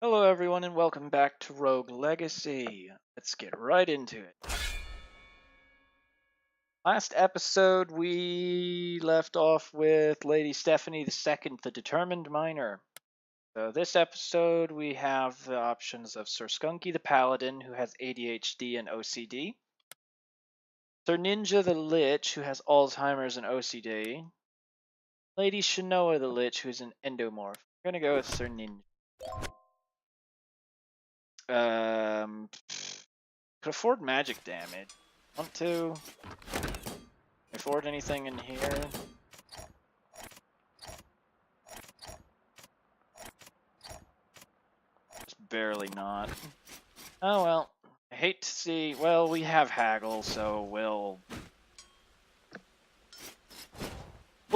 Hello everyone and welcome back to Rogue Legacy. Let's get right into it. Last episode we left off with Lady Stephanie II, the Determined Miner. So this episode we have the options of Sir Skunky the Paladin, who has ADHD and OCD. Sir Ninja the Lich, who has Alzheimer's and OCD. Lady Shanoa the Lich, who is an endomorph. We're gonna go with Sir Ninja. Could afford magic damage. Want to afford anything in here? Just barely not. Oh well. I hate to see. Well, we have haggle, so we'll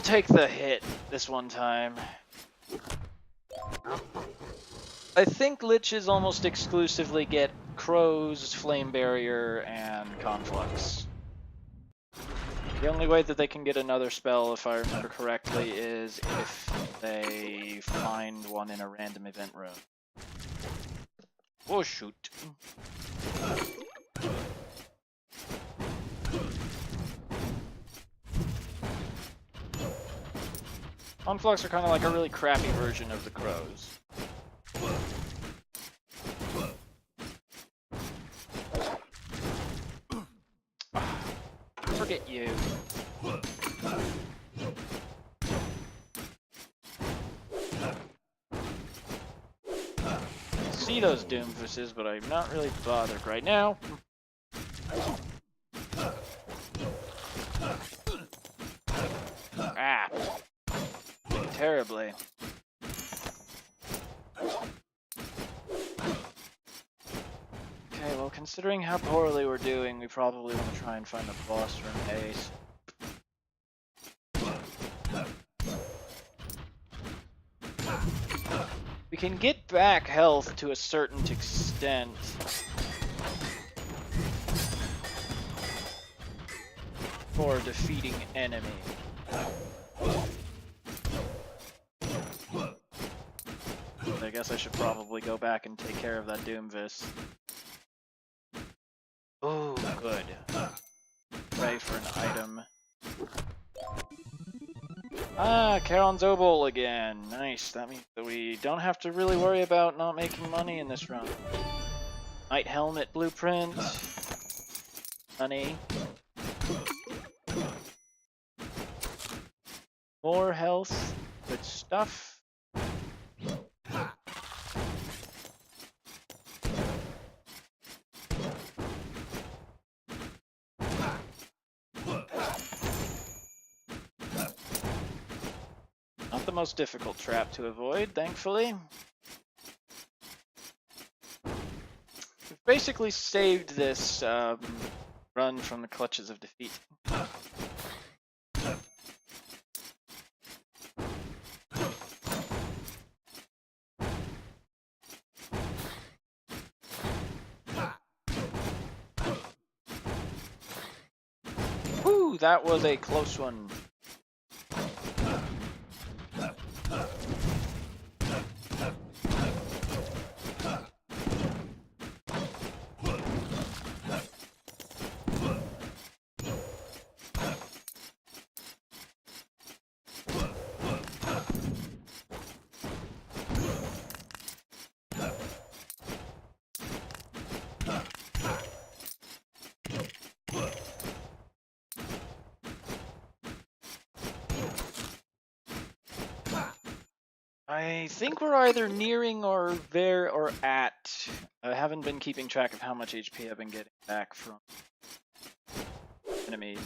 take the hit this one time. I think liches almost exclusively get crows, flame barrier, and conflux. The only way that they can get another spell, if I remember correctly, is if they find one in a random event room. Oh shoot. Conflux are kind of like a really crappy version of the crows. Forget you. See those Doomfuses, but I'm not really bothered right now. Ah. Terribly. Okay, well, considering how poorly we're doing, we probably want to try and find the boss room ace. We can get back health to a certain extent. For defeating enemy. I guess I should probably go back and take care of that Doomvis. Oh, good. Pray for an item. Ah, Charon Zobol again. Nice. That means that we don't have to really worry about not making money in this run. Knight Helmet Blueprint. Money. More health. Good stuff. Not the most difficult trap to avoid, thankfully. We've basically saved this run from the clutches of defeat. Whew, that was a close one. I think we're either nearing or there or at. I haven't been keeping track of how much HP I've been getting back from enemies.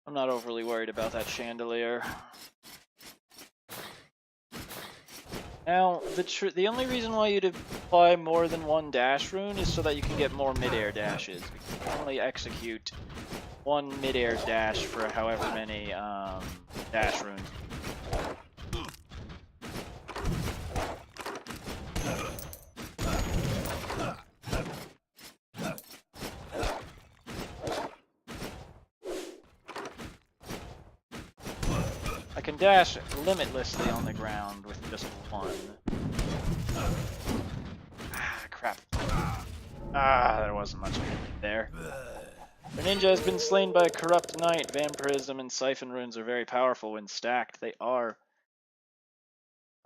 I'm not overly worried about that chandelier. Now, the only reason why you'd apply more than one dash rune is so that you can get more mid-air dashes. You can only execute one mid-air dash for however many dash runes. can dash limitlessly on the ground with just one. Ah, crap. Ah, there wasn't much I could do there. The ninja has been slain by a corrupt knight. Vampirism and siphon runes are very powerful when stacked. They are.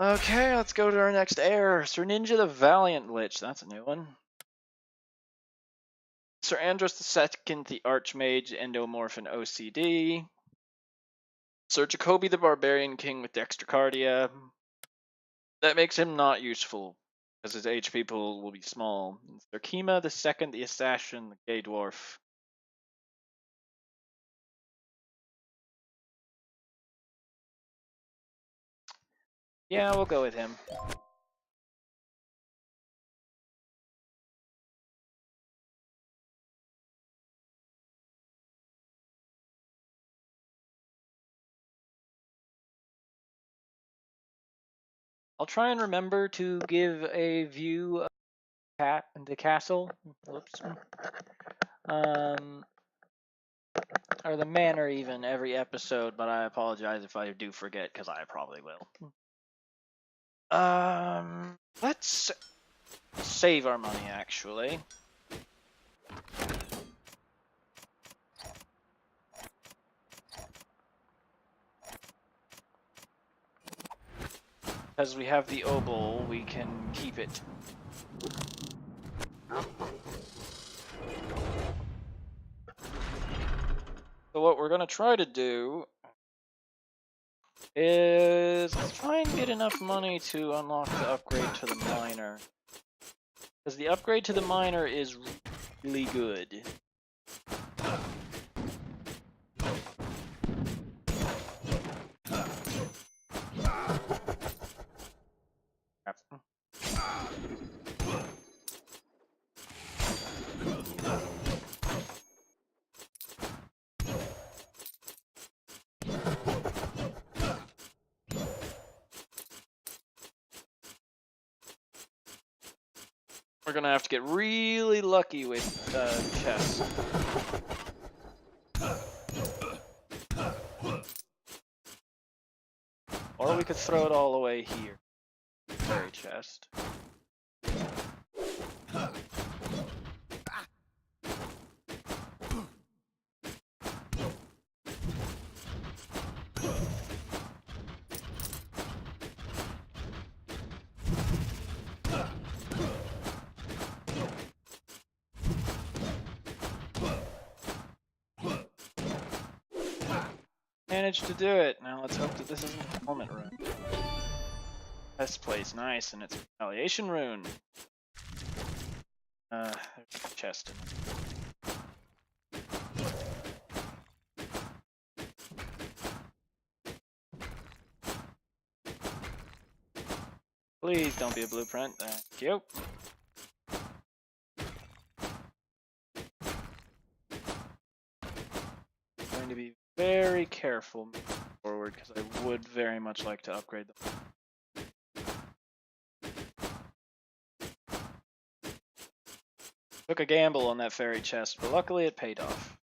Okay, let's go to our next heir. Sir Ninja the Valiant Lich. That's a new one. Sir Andros II the Archmage, Endomorph and OCD. Sir Jacoby the Barbarian King with Dextrocardia. That makes him not useful, as his HP pool will be small. And Sir Kima II the Assassin, the Gay Dwarf. Yeah, we'll go with him. I'll try and remember to give a view of the castle. Whoops. Or the manor even every episode, but I apologize if I do forget, because I probably will. Let's save our money, actually. Because we have the obol, we can keep it. So what we're going to try to do is try and get enough money to unlock the upgrade to the miner. Because the upgrade to the miner is really good. We're gonna have to get really lucky with chests. Or we could throw it all away here. Fairy chest. Managed to do it. Now let's hope that this isn't a helmet rune. This plays nice, and it's a retaliation rune. There's a chest in it. Please don't be a blueprint. Thank you. I'm going to be very careful moving forward, because I would very much like to upgrade them. Took a gamble on that fairy chest, but luckily it paid off.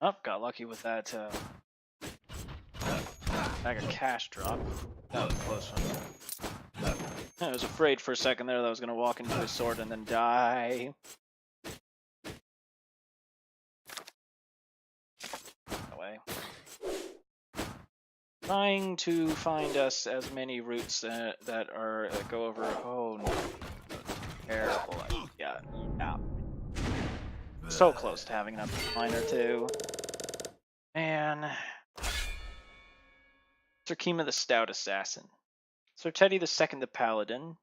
Oh, got lucky with that bag of cash drop. That was a close one. I was afraid for a second there that I was going to walk into his sword and then die. That way. Trying to find us as many routes that are go over. Oh no, terrible. Yeah. So close to having enough miner too. Man. Sir Kima the Stout Assassin. Sir Teddy II the Paladin.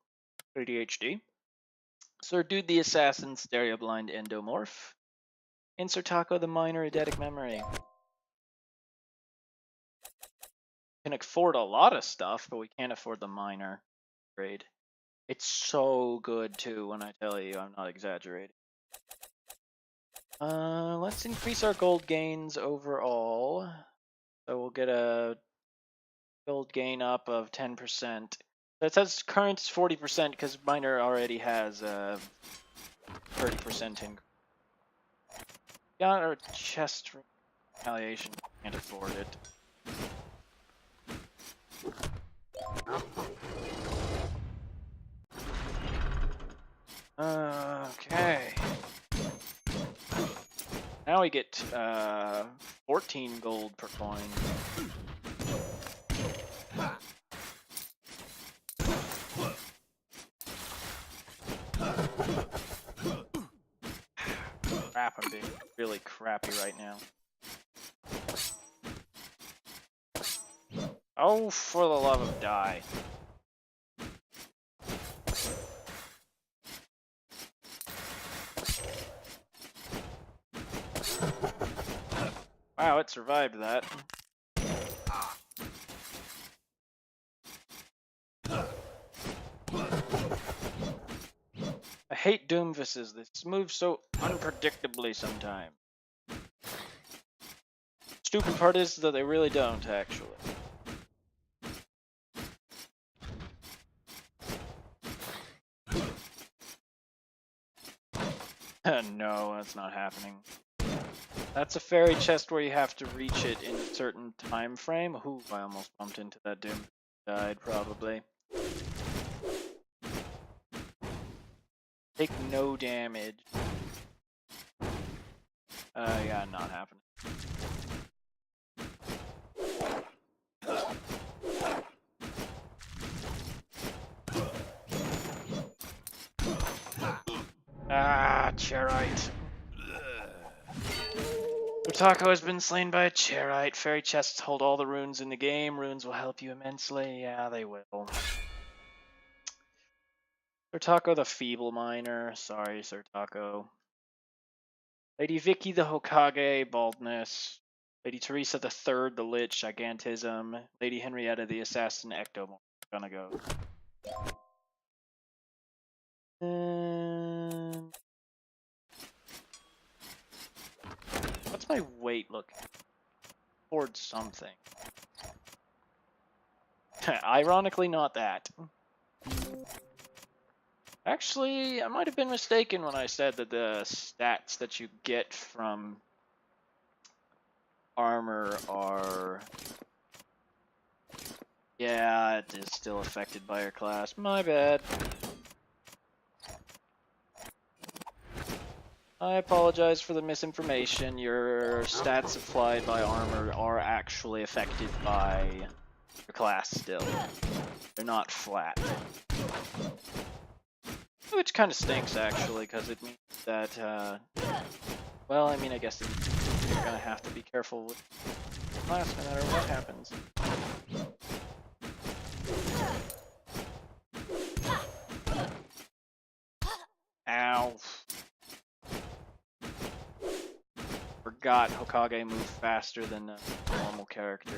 ADHD. Sir Dude the Assassin, Stereo Blind Endomorph. And Sir Taco the Miner, Eidetic Memory. Can afford a lot of stuff, but we can't afford the miner grade. It's so good too, when I tell you, I'm not exaggerating. Let's increase our gold gains overall. So we'll get a gold gain up of 10%. That says current is 40% because miner already has a 30% increase. Got our chest retaliation, can't afford it. Okay. Now we get 14 gold per coin. Crap, I'm being really crappy right now. Oh, for the love of die. Wow, it survived that. I hate Doomvises. They move so unpredictably sometimes. Stupid part is that they really don't, actually. No, that's not happening. That's a fairy chest where you have to reach it in a certain time frame. Ooh, I almost bumped into that Doom. Died, probably. Take no damage. Yeah, not happening. Ah, Chairite. Otako has been slain by a Chairite. Fairy chests hold all the runes in the game. Runes will help you immensely. Yeah, they will. Otako the Feeble Miner. Sorry, Otako. Lady Vicky the Hokage. Baldness. Lady Teresa the Third, the Lich, Gigantism. Lady Henrietta the Assassin, Ectomorph. Gonna go. What's my weight look? Towards something. Ironically, not that. Actually, I might have been mistaken when I said that the stats that you get from armor are... Yeah, it is still affected by your class. My bad. I apologize for the misinformation. Your stats applied by armor are actually affected by your class still. They're not flat. Which kind of stinks, actually, because it means that, well, I mean, I guess you're gonna have to be careful with class no matter what happens. Ow. Forgot Hokage moved faster than a normal character.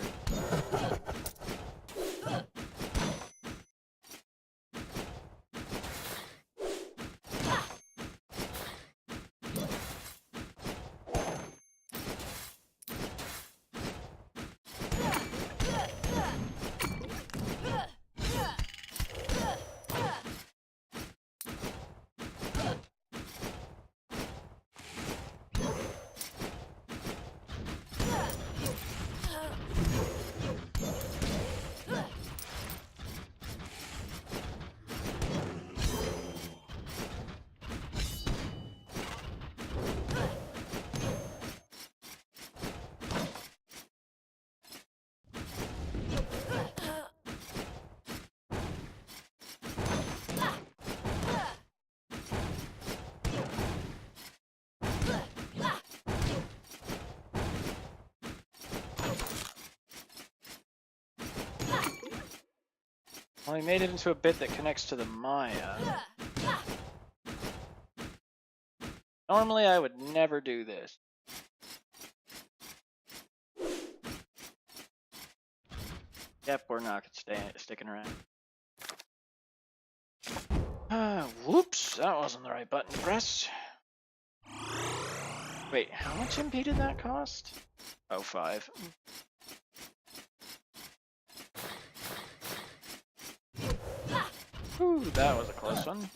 Well, he made it into a bit that connects to the Maya. Normally, I would never do this. Yep, we're not sticking around. Whoops, that wasn't the right button to press. Wait, how much MP did that cost? Oh, 5. Ooh, that was a close one.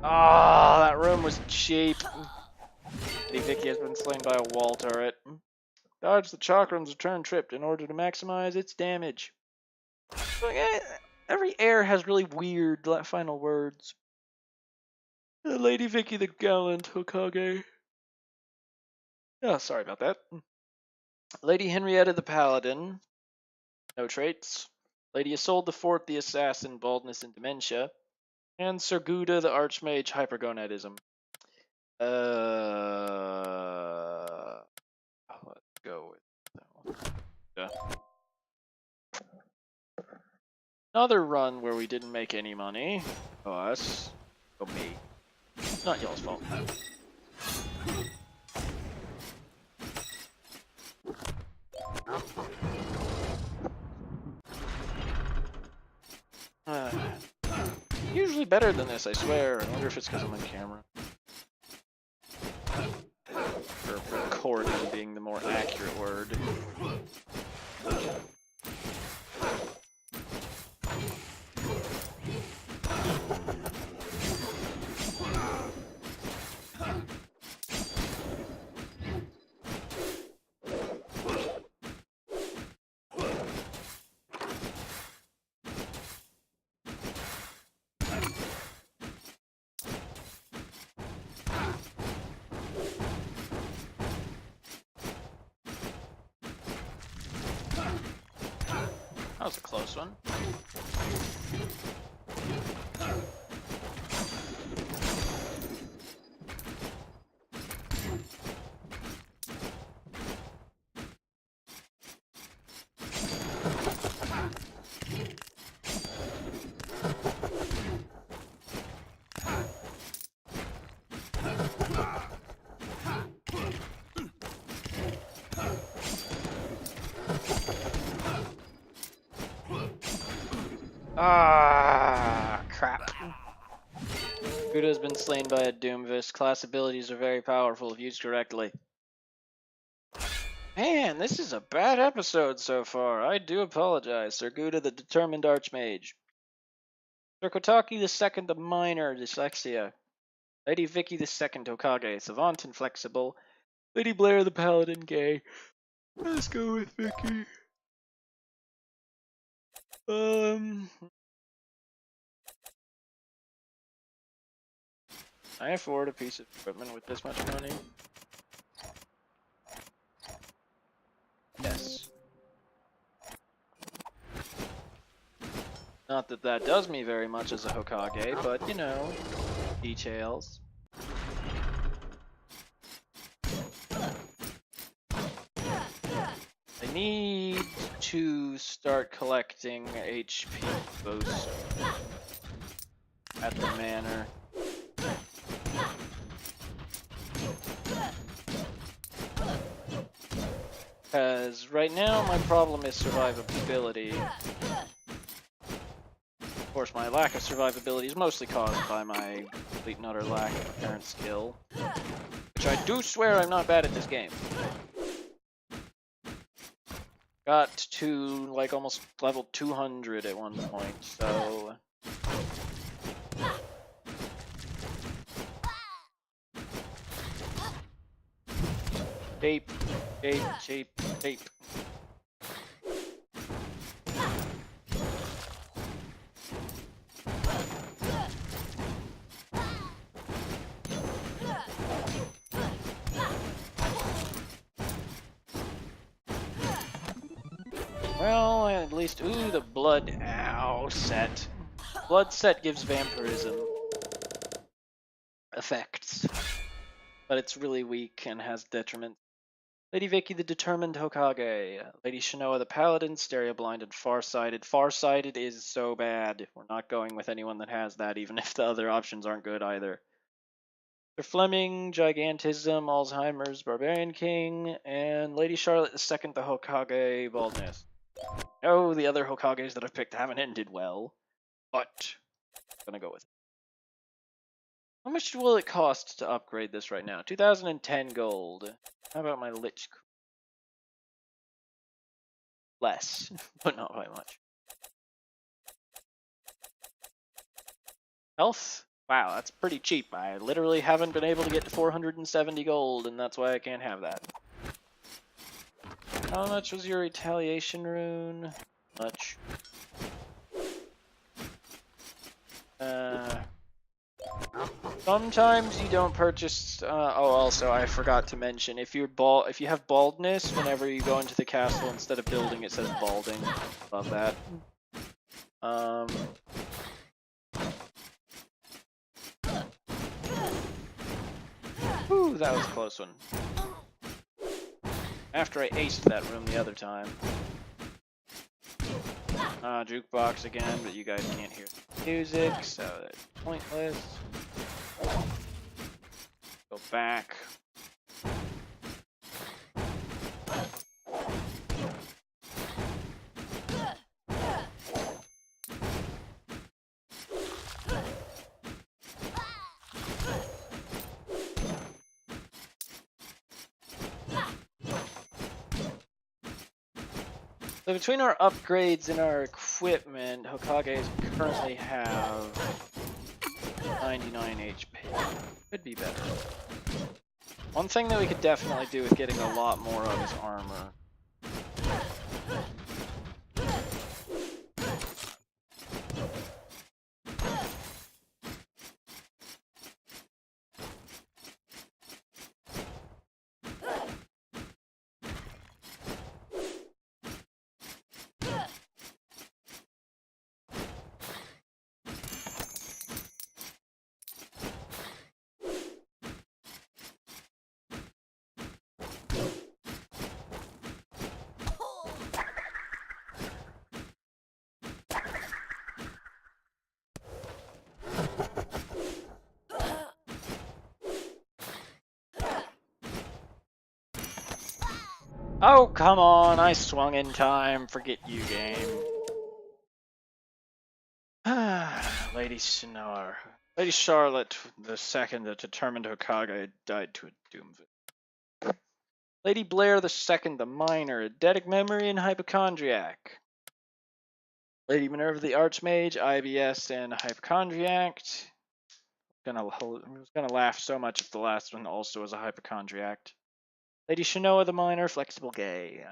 Ah, that room was cheap. Lady Vicky has been slain by a wall turret. Dodge the Chakram's return trip in order to maximize its damage. Every heir has really weird final words. Lady Vicky the gallant Hokage. Oh, sorry about that. Lady Henrietta the paladin. No traits. Lady Isolde IV the assassin, baldness and dementia. And Sir Gouda the archmage, hypergonadism. Let's go with that one. Yeah. Another run where we didn't make any money. Oh, us. Oh, me. It's not y'all's fault. Usually better than this, I swear. I wonder if it's because I'm on camera. Or recording being the more accurate word. That was a close one. Ah, crap. Gouda has been slain by a Doomfist. Class abilities are very powerful if used correctly. Man, this is a bad episode so far. I do apologize. Sir Gouda the determined archmage. Sir Kotaki II the minor, dyslexia. Lady Vicky II Hokage, savant and flexible. Lady Blair the paladin, gay. Let's go with Vicky. Can I afford a piece of equipment with this much money? Yes. Not that that does me very much as a Hokage, but you know, details. I need to start collecting HP boost at the manor. Because right now my problem is survivability. Of course, my lack of survivability is mostly caused by my complete and utter lack of apparent skill. Which I do swear I'm not bad at this game. Got to like almost level 200 at one point, so... Tape, tape, tape, tape. Well, at least, ooh, the blood, ow, set. Blood set gives vampirism effects, but it's really weak and has detriment. Lady Vicky the determined Hokage, Lady Shinoa the paladin, stereo blind and farsighted. Farsighted is so bad. We're not going with anyone that has that, even if the other options aren't good either. Sir Fleming, gigantism, Alzheimer's, barbarian king, and Lady Charlotte II the Hokage, baldness. No, the other Hokages that I've picked haven't ended well, but Gonna go with it. How much will it cost to upgrade this right now? 2010 gold. How about my Lich? Less, but not by much. Health? Wow, that's pretty cheap. I literally haven't been able to get to 470 gold, and that's why I can't have that. How much was your retaliation rune? Much. Sometimes you don't purchase. Oh, also I forgot to mention if you have baldness, whenever you go into the castle, instead of building, it says balding. Love that. Whew, that was a close one. After I aced that room the other time. Jukebox again, but you guys can't hear the music, so that's pointless. Go back. So between our upgrades and our equipment, Hokages currently have 99 HP. Could be better. One thing that we could definitely do with getting a lot more of is armor. Oh, come on, I swung in time. Forget you, game. Lady Shinar. Lady Charlotte II, the determined Hokage, died to a doom. Lady Blair II, the minor, eidetic memory and hypochondriac. Lady Minerva the Archmage, IBS and hypochondriac. I was gonna laugh so much if the last one also was a hypochondriac. Lady Shanoa the minor, flexible gay.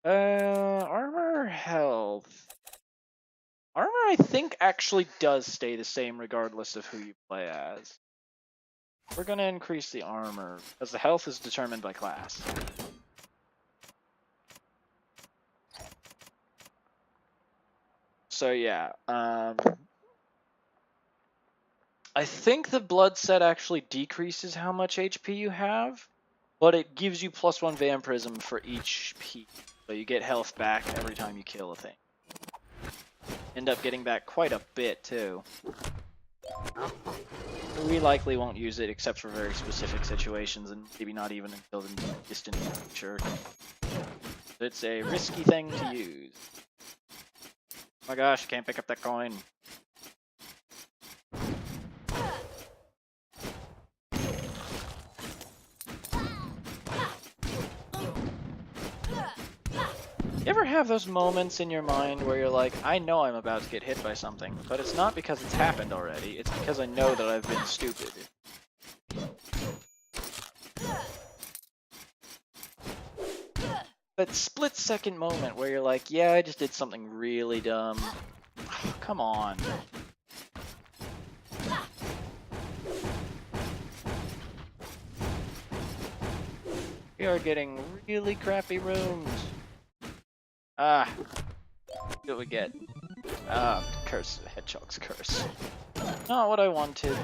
Armor, health. Armor, I think, actually does stay the same regardless of who you play as. We're gonna increase the armor, because the health is determined by class. So yeah, I think the blood set actually decreases how much HP you have, but it gives you +1 vampirism for each P. So you get health back every time you kill a thing. End up getting back quite a bit too. We likely won't use it except for very specific situations, and maybe not even until the distant future. It's a risky thing to use. Oh my gosh, can't pick up that coin. You ever have those moments in your mind where you're like, I know I'm about to get hit by something, but it's not because it's happened already, it's because I know that I've been stupid. That split-second moment where you're like, yeah, I just did something really dumb. Oh, come on. We are getting really crappy rooms. What do we get? Curse, Hedgehog's Curse. Not what I wanted.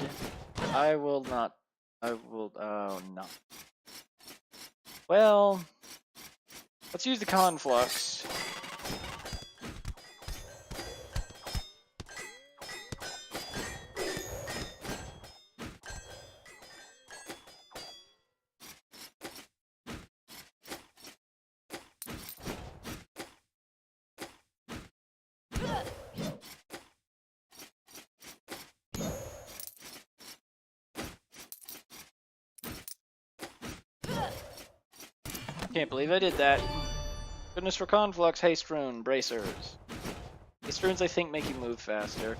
Oh no. Well, let's use the Conflux. Can't believe I did that. Goodness for Conflux, Haste Rune, Bracers. Haste Runes, I think, make you move faster.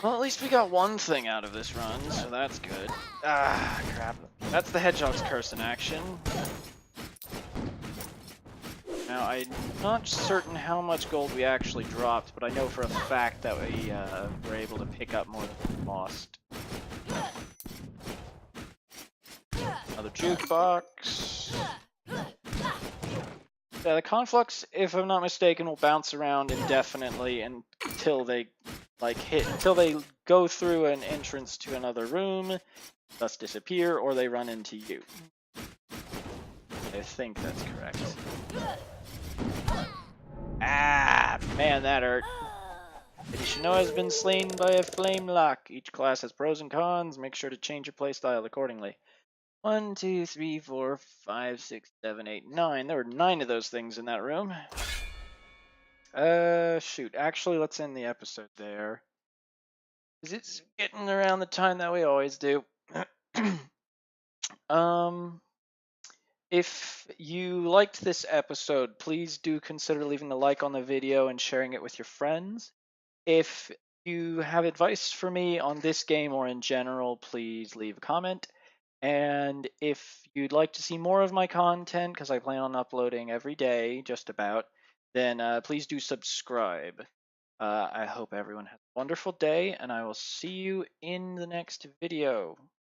Well, at least we got one thing out of this run, so that's good. Ah, crap. That's the Hedgehog's Curse in action. Now, I'm not certain how much gold we actually dropped, but I know for a fact that we were able to pick up more than we lost. Another jukebox. Yeah, the Conflux, if I'm not mistaken, will bounce around indefinitely until they until they go through an entrance to another room, thus disappear, or they run into you. I think that's correct. Ah, man, that hurt. Lady Shinoa has been slain by a flame lock. Each class has pros and cons. Make sure to change your playstyle accordingly. 1, 2, 3, 4, 5, 6, 7, 8, 9. There were 9 of those things in that room. Shoot. Actually, let's end the episode there. Because it's getting around the time that we always do. If you liked this episode, please do consider leaving a like on the video and sharing it with your friends. If you have advice for me on this game or in general, please leave a comment. And if you'd like to see more of my content, because I plan on uploading every day, just about, then please do subscribe. I hope everyone has a wonderful day, and I will see you in the next video.